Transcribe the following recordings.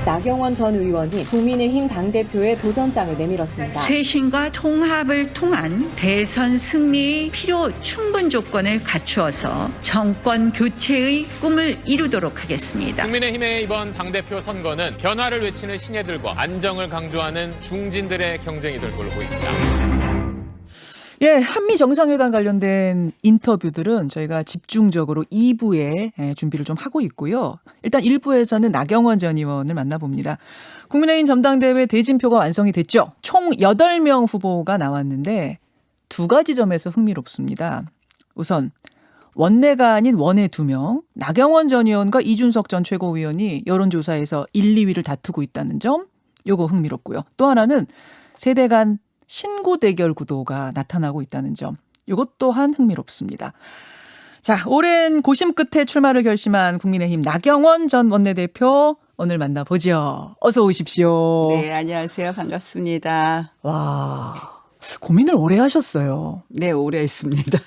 나경원 전 의원이 국민의힘 당대표의 도전장을 내밀었습니다. 쇄신과 통합을 통한 대선 승리의 필요 충분 조건을 갖추어서 정권 교체의 꿈을 이루도록 하겠습니다. 국민의힘의 이번 당대표 선거는 변화를 외치는 신예들과 안정을 강조하는 중진들의 경쟁이 될 걸로 보입니다. 예, 한미 정상회담 관련된 인터뷰들은 저희가 집중적으로 2부에 준비를 좀 하고 있고요. 일단 1부에서는 나경원 전 의원을 만나봅니다. 국민의힘 전당대회 대진표가 완성이 됐죠. 총 8명 후보가 나왔는데 두 가지 점에서 흥미롭습니다. 우선 원내가 아닌 원외 2명, 나경원 전 의원과 이준석 전 최고위원이 여론조사에서 1, 2위를 다투고 있다는 점, 요거 흥미롭고요. 또 하나는 세대 간 신구 대결 구도가 나타나고 있다는 점, 이것 또한 흥미롭습니다. 자, 오랜 고심 끝에 출마를 결심한 국민의힘 나경원 전 원내대표 오늘 만나보죠. 어서 오십시오. 네, 안녕하세요. 반갑습니다. 와, 고민을 오래 하셨어요. 네, 오래 했습니다.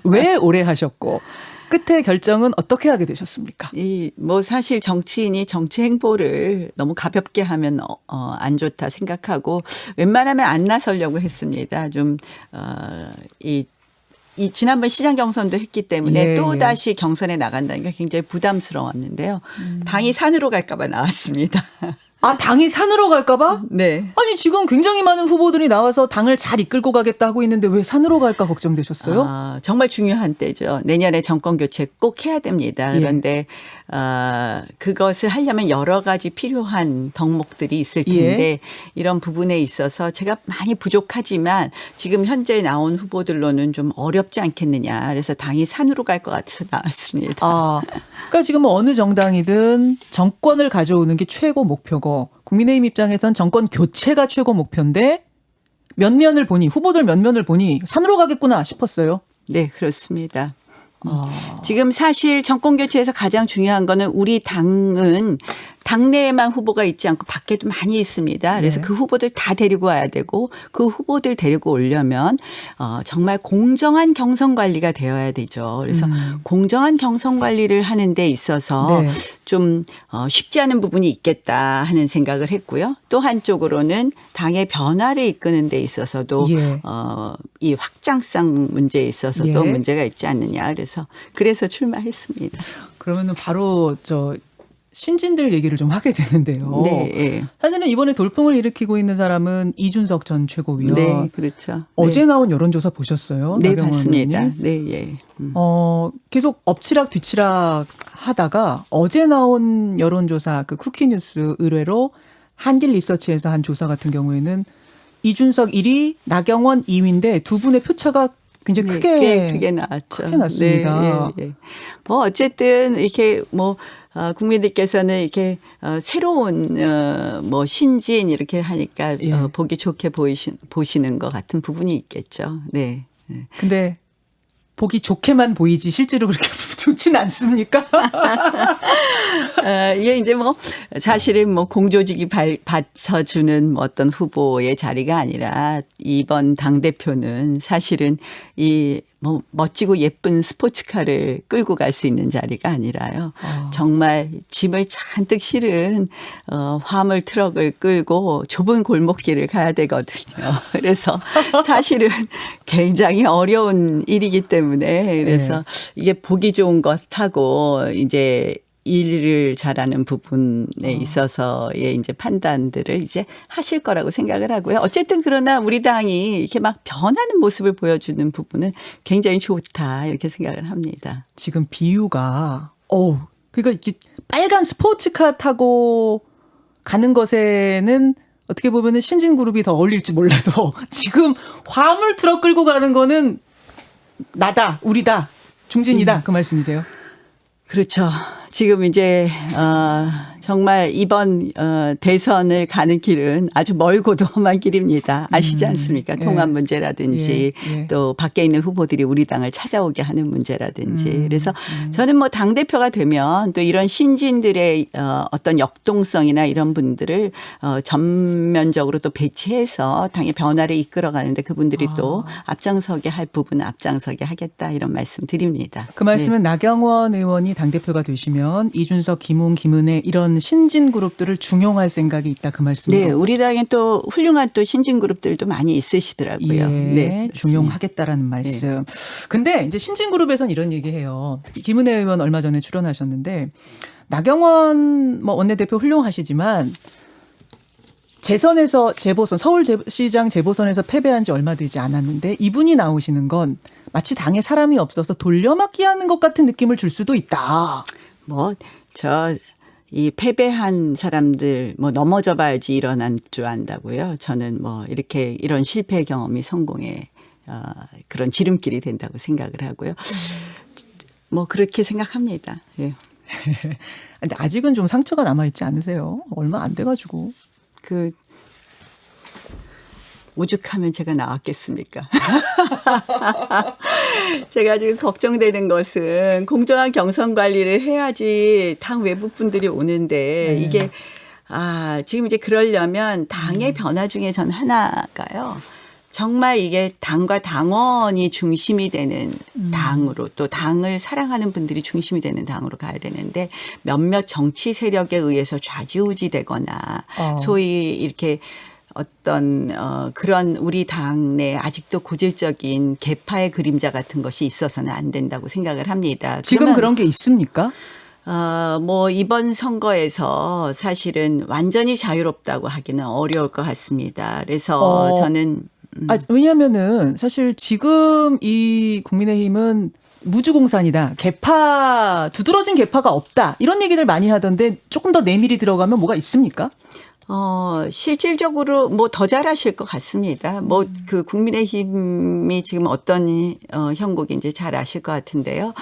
왜 오래 하셨고 끝에 결정은 어떻게 하게 되셨습니까? 뭐 사실 정치인이 정치 행보를 너무 가볍게 하면 안 좋다 생각하고 웬만하면 안 나서려고 했습니다. 이 지난번 시장 경선도 했기 때문에 또 다시 경선에 나간다는 게 굉장히 부담스러웠는데요. 당이 산으로 갈까 봐 나왔습니다. 아, 당이 산으로 갈까 봐? 네. 아니, 지금 굉장히 많은 후보들이 나와서 당을 잘 이끌고 가겠다 하고 있는데 왜 산으로 갈까 걱정되셨어요? 정말 중요한 때죠. 내년에 정권 교체 꼭 해야 됩니다. 그런데 그것을 하려면 여러 가지 필요한 덕목들이 있을 텐데 이런 부분에 있어서 제가 많이 부족하지만 지금 현재 나온 후보들로는 좀 어렵지 않겠느냐. 그래서 당이 산으로 갈 것 같아서 나왔습니다. 아, 그러니까 지금 뭐 어느 정당이든 정권을 가져오는 게 최고 목표고 국민의힘 입장에선 정권 교체가 최고 목표인데 후보들 몇 면을 보니 산으로 가겠구나 싶었어요. 네, 그렇습니다. 지금 사실 정권 교체에서 가장 중요한 거는 우리 당은 당내에만 후보가 있지 않고 밖에도 많이 있습니다. 그래서 그 후보들 다 데리고 와야 되고 그 후보들 데리고 오려면 정말 공정한 경선 관리가 되어야 되죠. 그래서 공정한 경선 관리를 하는 데 있어서 좀 쉽지 않은 부분이 있겠다 하는 생각을 했고요. 또 한쪽으로는 당의 변화를 이끄는 데 있어서도 이 확장성 문제에 있어서도 문제가 있지 않느냐. 그래서 출마했습니다. 그러면은 바로 신진들 얘기를 좀 하게 되는데요. 네. 사실은 이번에 돌풍을 일으키고 있는 사람은 이준석 전 최고위원. 네, 그렇죠. 어제 나온 여론조사 보셨어요? 네, 봤습니다. 네, 계속 엎치락 뒤치락 하다가 어제 나온 여론조사 그 쿠키뉴스 의뢰로 한길 리서치에서 한 조사 같은 경우에는 이준석 1위, 나경원 2위인데 두 분의 표차가 굉장히 크게 나왔죠. 크게 났습니다. 네. 뭐 어쨌든 이렇게 국민들께서는 이렇게 새로운 신진 이렇게 하니까 보기 좋게 보시는 것 같은 부분이 있겠죠. 네. 근데 보기 좋게만 보이지 실제로 그렇게 좋진 않습니까? 이게 이제 사실은 공조직이 받쳐주는 어떤 후보의 자리가 아니라 이번 당대표는 사실은 멋지고 예쁜 스포츠카를 끌고 갈 수 있는 자리가 아니라요. 정말 짐을 잔뜩 실은 화물 트럭을 끌고 좁은 골목길을 가야 되거든요. 그래서 사실은 굉장히 어려운 일이기 때문에 그래서 이게 보기 좋은 것하고 이제 일을 잘하는 부분에 있어서의 이제 판단들을 이제 하실 거라고 생각을 하고요. 어쨌든 그러나 우리 당이 이렇게 막 변하는 모습을 보여주는 부분은 굉장히 좋다 이렇게 생각을 합니다. 지금 비유가 그러니까 이렇게 빨간 스포츠카 타고 가는 것에는 어떻게 보면은 신진그룹이 더 어울릴지 몰라도 지금 화물 트럭 끌고 가는 거는 나다, 우리다, 중진이다 그 말씀이세요? 그렇죠. 지금 이제 정말 이번 대선을 가는 길은 아주 멀고도 험한 길입니다. 아시지 않습니까? 통합 문제라든지 또 밖에 있는 후보들이 우리 당을 찾아오게 하는 문제라든지. 그래서 저는 당대표가 되면 또 이런 신진들의 어떤 역동성이나 이런 분들을 전면적으로 또 배치해서 당의 변화를 이끌어가는데 그분들이 또 앞장서게 할 부분은 앞장서게 하겠다 이런 말씀 드립니다. 그 말씀은 나경원 의원이 당대표가 되시면 이준석, 김웅, 김은혜 이런 이런 신진 그룹들을 중용할 생각이 있다 그 말씀이요. 네, 우리 당엔 또 훌륭한 또 신진 그룹들도 많이 있으시더라고요. 예, 네, 중용하겠다라는 말씀. 근데 이제 신진 그룹에선 이런 얘기해요. 김은혜 의원 얼마 전에 출연하셨는데 나경원 뭐 원내대표 훌륭하시지만 재선에서 재보선 서울시장 재보선에서 패배한 지 얼마 되지 않았는데 이분이 나오시는 건 마치 당에 사람이 없어서 돌려막기 하는 것 같은 느낌을 줄 수도 있다. 이 패배한 사람들 넘어져 봐야지 일어난 줄 안다고요. 저는 이렇게 이런 실패 경험이 성공의 그런 지름길이 된다고 생각을 하고요. 그렇게 생각합니다. 예. 근데 아직은 좀 상처가 남아있지 않으세요? 얼마 안 돼가지고. 오죽하면 제가 나왔겠습니까? 제가 지금 걱정되는 것은 공정한 경선 관리를 해야지 당 외부 분들이 오는데 네. 이게 지금 이제 그러려면 당의 변화 중에 전 하나가요. 정말 이게 당과 당원이 중심이 되는 당으로 또 당을 사랑하는 분들이 중심이 되는 당으로 가야 되는데 몇몇 정치 세력에 의해서 좌지우지되거나 소위 이렇게 어떤 그런 우리 당내 아직도 고질적인 계파의 그림자 같은 것이 있어서는 안 된다고 생각을 합니다. 지금 그런 게 있습니까? 이번 선거에서 사실은 완전히 자유롭다고 하기는 어려울 것 같습니다. 그래서 저는 왜냐하면은 사실 지금 이 국민의힘은 무주공산이다. 두드러진 계파가 없다. 이런 얘기들 많이 하던데 조금 더 내밀이 들어가면 뭐가 있습니까? 실질적으로 더 잘하실 것 같습니다. 그 국민의힘이 지금 어떤 형국인지 잘 아실 것 같은데요.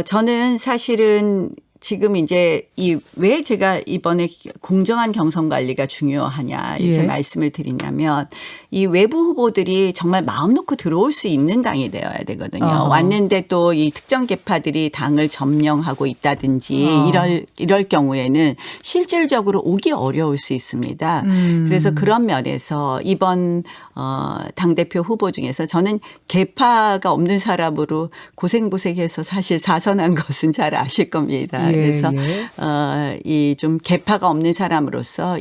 저는 사실은 지금 이제 왜 제가 이번에 공정한 경선 관리가 중요하냐 이렇게 말씀을 드리냐면 이 외부 후보들이 정말 마음 놓고 들어올 수 있는 당이 되어야 되거든요. 왔는데 또 이 특정 계파들이 당을 점령하고 있다든지 이럴 경우에는 실질적으로 오기 어려울 수 있습니다. 그래서 그런 면에서 이번 당대표 후보 중에서 저는 계파가 없는 사람으로 고생고생해서 사실 사선한 것은 잘 아실 겁니다. 그래서 이 좀 계파가 없는 사람으로서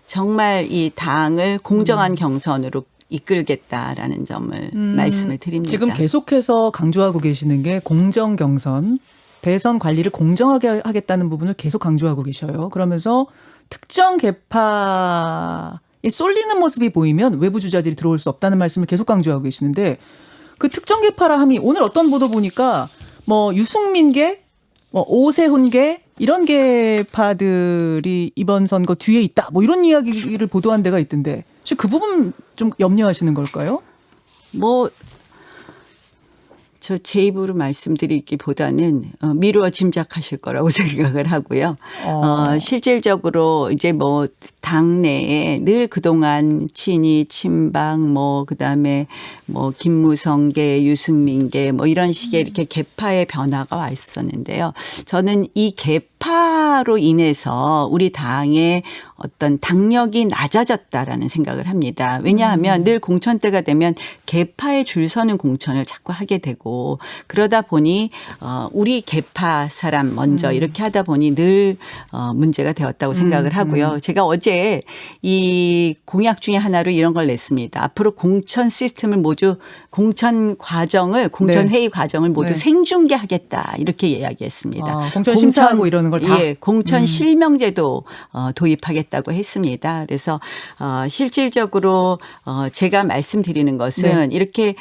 정말 이 당을 공정한 경선으로 이끌겠다라는 점을 말씀을 드립니다. 지금 계속해서 강조하고 계시는 게 공정 경선, 대선 관리를 공정하게 하겠다는 부분을 계속 강조하고 계셔요. 그러면서 특정 계파에 쏠리는 모습이 보이면 외부 주자들이 들어올 수 없다는 말씀을 계속 강조하고 계시는데 그 특정 계파라 함이 오늘 어떤 보도 보니까 유승민계 오세훈계 이런 계파들이 이번 선거 뒤에 있다. 이런 이야기를 보도한 데가 있던데 혹시 그 부분 좀 염려하시는 걸까요? 제 입으로 말씀드리기보다는 미루어 짐작하실 거라고 생각을 하고요. 실질적으로 이제 당내에 늘 그동안 친이, 친박, 그다음에 김무성계, 유승민계 이런 식의 이렇게 계파의 변화가 와 있었는데요. 저는 이 계파로 인해서 우리 당의 어떤 당력이 낮아졌다라는 생각을 합니다. 왜냐하면 늘 공천 때가 되면 계파에 줄 서는 공천을 자꾸 하게 되고 그러다 보니 우리 계파 사람 먼저 이렇게 하다 보니 늘 문제가 되었다고 생각을 하고요. 제가 어제 이 공약 중에 하나로 이런 걸 냈습니다. 앞으로 공천 시스템을 모두 공천 회의 과정을 모두 생중계하겠다 이렇게 이야기했습니다. 공천 심사하고 이러는 걸 다. 공천 실명제도 도입하겠다고 했습니다. 그래서 실질적으로 제가 말씀드리는 것은 이렇게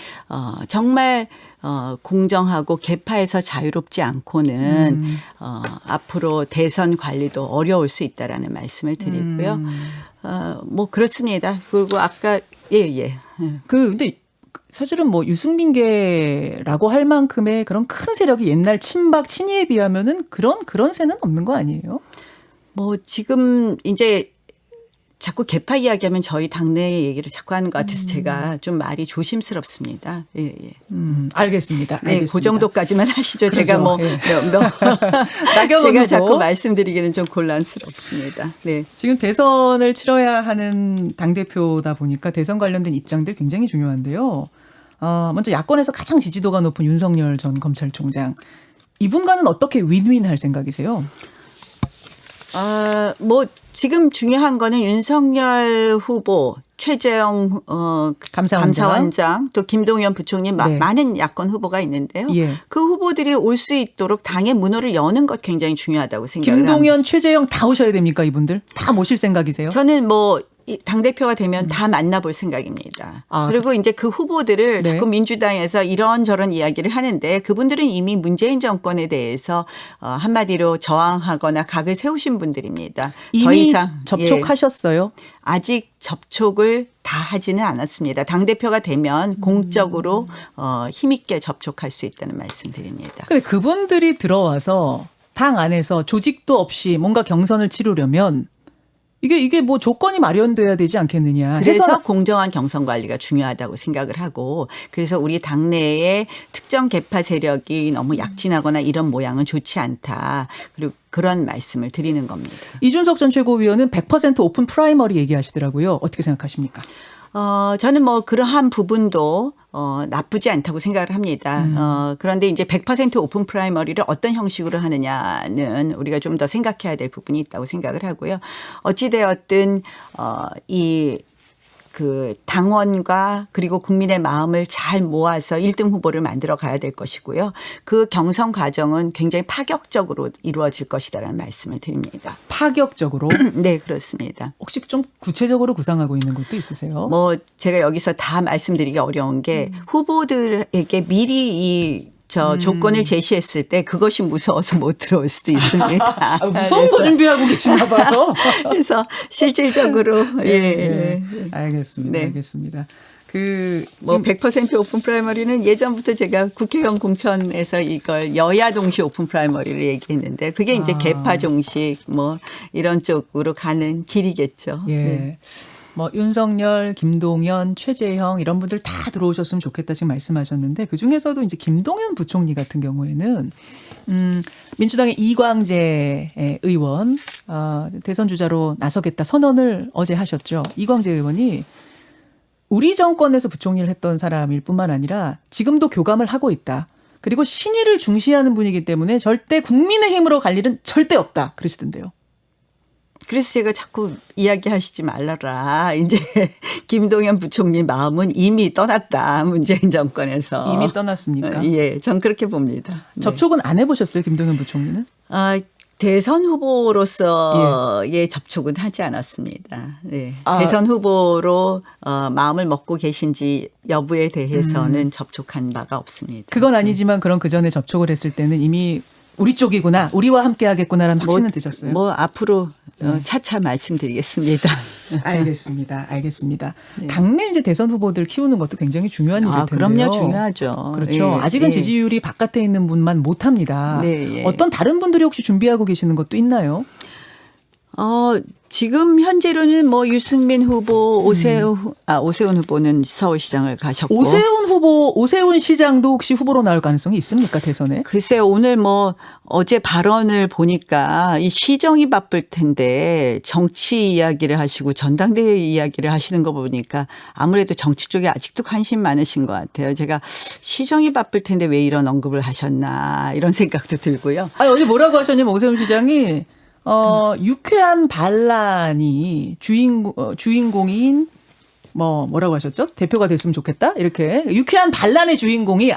정말 공정하고 계파에서 자유롭지 않고는 앞으로 대선 관리도 어려울 수 있다라는 말씀을 드리고요. 그렇습니다. 그리고 아까 근데 사실은 유승민계라고 할 만큼의 그런 큰 세력이 옛날 친박 친이에 비하면은 그런 새는 없는 거 아니에요? 지금 이제 자꾸 계파 이야기하면 저희 당내 얘기를 자꾸 하는 것 같아서 제가 좀 말이 조심스럽습니다. 알겠습니다. 알겠습니다. 그 정도까지만 하시죠. 그렇죠. 제가 나경원 제가 후보. 자꾸 말씀드리기는 좀 곤란스럽습니다. 네. 지금 대선을 치러야 하는 당대표다 보니까 대선 관련된 입장들 굉장히 중요한데요. 먼저 야권에서 가장 지지도가 높은 윤석열 전 검찰총장. 이분과는 어떻게 윈윈할 생각이세요? 뭐 지금 중요한 거는 윤석열 후보, 최재형 감사원장, 또 김동연 부총리 네. 많은 야권 후보가 있는데요. 예. 그 후보들이 올 수 있도록 당의 문호를 여는 것 굉장히 중요하다고 생각을 합니다. 김동연, 최재형 다 오셔야 됩니까 이분들? 다 모실 생각이세요? 저는 뭐 당대표가 되면 다 만나볼 생각입니다. 그리고 이제 그 후보들을 네. 자꾸 민주당에서 이런저런 이야기를 하는데 그분들은 이미 문재인 정권에 대해서 한마디로 저항하거나 각을 세우신 분들입니다. 더 이미 이상 접촉하셨어요? 아직 접촉을 다 하지는 않았습니다. 당대표가 되면 공적으로 힘있게 접촉할 수 있다는 말씀드립니다. 근데 그분들이 들어와서 당 안에서 조직도 없이 뭔가 경선을 치르려면 이게 뭐 조건이 마련돼야 되지 않겠느냐. 그래서 공정한 경선 관리가 중요하다고 생각을 하고 그래서 우리 당내의 특정 계파 세력이 너무 약진하거나 이런 모양은 좋지 않다. 그리고 그런 말씀을 드리는 겁니다. 이준석 전 최고위원은 100% 오픈 프라이머리 얘기하시더라고요. 어떻게 생각하십니까? 저는 뭐 그러한 부분도 나쁘지 않다고 생각을 합니다. 그런데 이제 100% 오픈 프라이머리를 어떤 형식으로 하느냐는 우리가 좀 더 생각해야 될 부분이 있다고 생각을 하고요. 어찌되었든 그 당원과 그리고 국민의 마음을 잘 모아서 1등 후보를 만들어 가야 될 것이고요. 그 경선 과정은 굉장히 파격적으로 이루어질 것이다라는 말씀을 드립니다. 파격적으로? 네, 그렇습니다. 혹시 좀 구체적으로 구상하고 있는 것도 있으세요? 뭐 제가 여기서 다 말씀드리기 어려운 게 후보들에게 미리 조건을 제시했을 때 그것이 무서워서 못 들어올 수도 있습니다. 무서운 거 준비하고 계시나 봐요. 그래서 실질적으로 예. 알겠습니다. 네. 알겠습니다. 뭐 100% 오픈 프라이머리는 예전부터 제가 국회의원 공천에서 이걸 여야 동시 오픈 프라이머리를 얘기했는데 그게 이제 계파 종식 뭐 이런 쪽으로 가는 길이겠죠. 예. 네. 뭐 윤석열, 김동연, 최재형 이런 분들 다 들어오셨으면 좋겠다 지금 말씀하셨는데 그 중에서도 이제 김동연 부총리 같은 경우에는 민주당의 이광재 의원 대선 주자로 나서겠다 선언을 어제 하셨죠. 이광재 의원이 우리 정권에서 부총리를 했던 사람일 뿐만 아니라 지금도 교감을 하고 있다. 그리고 신의를 중시하는 분이기 때문에 절대 국민의힘으로 갈 일은 절대 없다. 그러시던데요. 그래서 제가 자꾸 이야기하시지 말라라. 이제 김동연 부총리 마음은 이미 떠났다. 문재인 정권에서. 이미 떠났습니까? 예, 전 그렇게 봅니다. 접촉은 안 해보셨어요, 김동연 부총리는? 대선 후보로서의 접촉은 하지 않았습니다. 네. 아. 대선 후보로 마음을 먹고 계신지 여부에 대해서는 접촉한 바가 없습니다. 그건 아니지만 그런 그 전에 접촉을 했을 때는 이미 우리 쪽이구나, 우리와 함께 하겠구나라는 확신은 드셨어요? 뭐 앞으로 차차 말씀드리겠습니다. 알겠습니다. 알겠습니다. 네. 당내 이제 대선 후보들 키우는 것도 굉장히 중요한 일일 텐데요. 그럼요, 중요하죠. 그렇죠. 예, 아직은 예. 지지율이 바깥에 있는 분만 못합니다. 네, 예. 어떤 다른 분들이 혹시 준비하고 계시는 것도 있나요? 지금 현재로는 뭐 유승민 후보, 오세훈 후보는 서울시장을 가셨고. 오세훈 시장도 혹시 후보로 나올 가능성이 있습니까, 대선에? 글쎄요, 오늘 뭐 어제 발언을 보니까 이 시정이 바쁠 텐데 정치 이야기를 하시고 전당대회 이야기를 하시는 거 보니까 아무래도 정치 쪽에 아직도 관심 많으신 것 같아요. 제가 시정이 바쁠 텐데 왜 이런 언급을 하셨나 이런 생각도 들고요. 어제 뭐라고 하셨냐면 오세훈 시장이 유쾌한 반란이 주인공인 뭐라고 하셨죠? 대표가 됐으면 좋겠다? 이렇게. 유쾌한 반란의 주인공이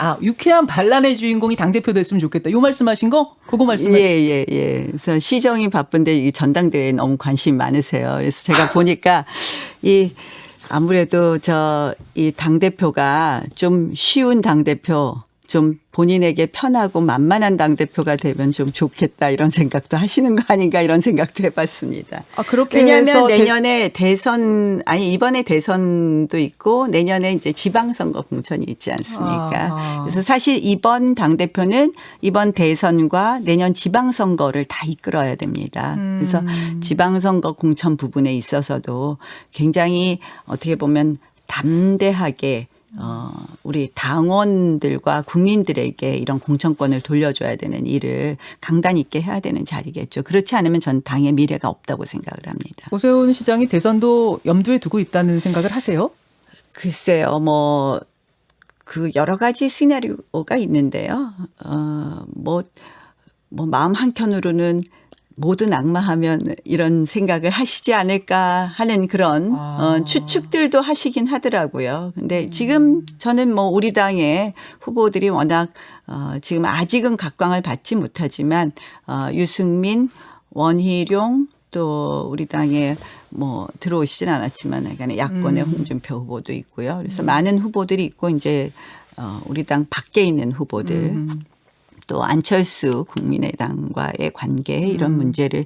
당대표 됐으면 좋겠다. 이 말씀하신 거? 그거 말씀하신 예. 그래서 시정이 바쁜데 이 전당대회에 너무 관심이 많으세요. 그래서 제가 보니까 아무래도 이 당대표가 좀 쉬운 당대표, 좀 본인에게 편하고 만만한 당대표가 되면 좀 좋겠다 이런 생각도 하시는 거 아닌가 이런 생각도 해봤습니다. 그렇게 왜냐하면 내년에 이번에 대선도 있고 내년에 이제 지방선거 공천이 있지 않습니까? 그래서 사실 이번 당대표는 이번 대선과 내년 지방선거를 다 이끌어야 됩니다. 그래서 지방선거 공천 부분에 있어서도 굉장히 어떻게 보면 담대하게 우리 당원들과 국민들에게 이런 공천권을 돌려줘야 되는 일을 강단 있게 해야 되는 자리겠죠. 그렇지 않으면 전 당의 미래가 없다고 생각을 합니다. 오세훈 시장이 대선도 염두에 두고 있다는 생각을 하세요? 글쎄요, 그 여러 가지 시나리오가 있는데요. 마음 한켠으로는 모두 낙마하면 이런 생각을 하시지 않을까 하는 그런 추측들도 하시긴 하더라고요. 근데 지금 저는 뭐 우리 당의 후보들이 워낙 지금 아직은 각광을 받지 못하지만 유승민, 원희룡 또 우리 당에 뭐 들어오시진 않았지만 약간의 야권의 홍준표 후보도 있고요. 그래서 많은 후보들이 있고 이제 우리 당 밖에 있는 후보들 또 안철수 국민의당과의 관계 이런 문제를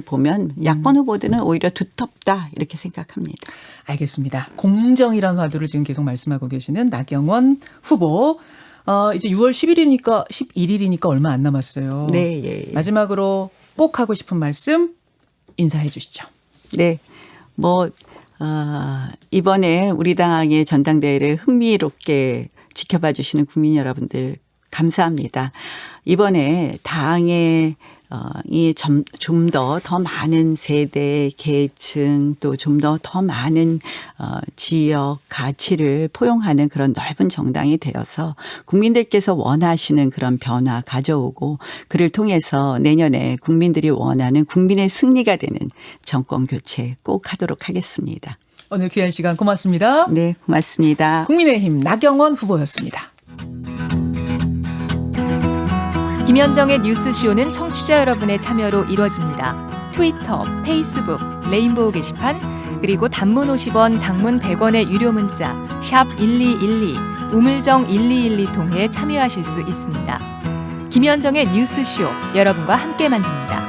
보면 야권 후보들은 오히려 두텁다 이렇게 생각합니다. 알겠습니다. 공정이라는 화두를 지금 계속 말씀하고 계시는 나경원 후보. 이제 6월 11일이니까 얼마 안 남았어요. 네, 예. 마지막으로 꼭 하고 싶은 말씀 인사해 주시죠. 네. 이번에 우리 당의 전당대회를 흥미롭게 지켜봐 주시는 국민 여러분들 감사합니다. 이번에 당의 좀 더 많은 세대, 계층 또 좀 더 많은 지역 가치를 포용하는 그런 넓은 정당이 되어서 국민들께서 원하시는 그런 변화 가져오고 그를 통해서 내년에 국민들이 원하는 국민의 승리가 되는 정권 교체 꼭 하도록 하겠습니다. 오늘 귀한 시간 고맙습니다. 네, 고맙습니다. 국민의힘 나경원 후보였습니다. 김현정의 뉴스쇼는 청취자 여러분의 참여로 이루어집니다. 트위터, 페이스북, 레인보우 게시판, 그리고 단문 50원, 장문 100원의 유료 문자 샵 1212, 우물정 1212 통해 참여하실 수 있습니다. 김현정의 뉴스쇼, 여러분과 함께 만듭니다.